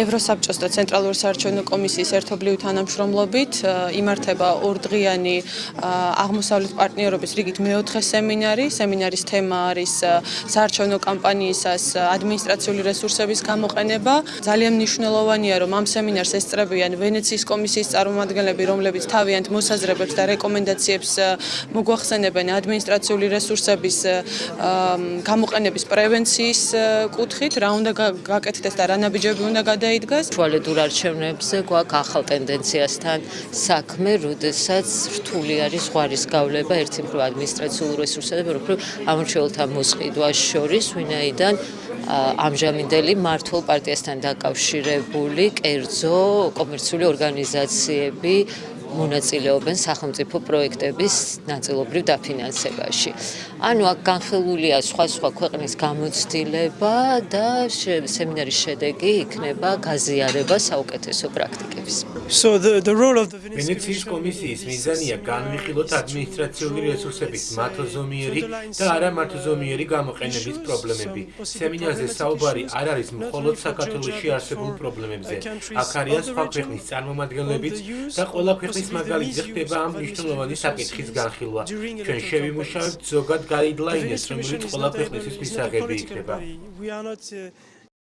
ევროსაბჭოს და ცენტრალური საარჩევნო კომისიის ერთობლივი თანამშრომლობით იმართება ორდღიანი აღმოსავლეთ პარტნიორობის რიგით მეოთხე სემინარი. სემინარის თემა არის საარჩევნო კამპანიისას ადმინისტრაციული რესურსების გამოყენება. ძალიან მნიშვნელოვანია, რომ ამ სემინარს ესწრებიან ვენეციის კომისიის წარმომადგენლები, რომლებიც თავიანთ მოსაზრებებს და რეკომენდაციებს მოგვახსენებენ ადმინისტრაციული რესურსების გამოყენების პრევენციის კუთხით, რა უნდა გაკეთდეს და რა ნაბიჯები უნდა გადაიდგას. შუალედურ არჩევნებზე გვაქვს ახალ ტენდენციასთან საქმე, როდესაც რთული არის ზღვარის გავლება ერთი მხრივ ადმინისტრაციულ რესურსებსა და მეორე მხრივ ამორჩეულთა მოსყიდვას შორის, ვინაიდან ამჟამინდელი მმართველ პარტიასთან დაკავშირებული კერძო კომერციული ორგანიზაციები მონაწილეობენ სახელმწიფო პროექტების ნაწილობრივ დაფინანსებაში. ანუ აქ განხილულია სხვა ქვეყნის გამოცდილება და სემინარის შედეგი იქნება გაზიარება საუკეთესო პრაქტიკების. ვენეციის კომისიის მიზანია განვიხილოთ ადმინისტრაციული რესურსების მართლზომიერი და არამართლზომიერი გამოყენების პრობლემები. სემინარზე საუბარი არ არის მხოლოდ საქართველოში არსებულ პრობლემებზე. აქ არიან სხვა ქვეყნის წარმომადგენლებიც და ყველა ქვეყნის მაგალითზე ხდება ამ მნიშვნელოვანი საკითხის განხილვა. ჩვენ შევიმუშავებთ ზოგად გაიდლაინებს, რომელიც ყველა ქვეყნისთვის მისაღები იქნება.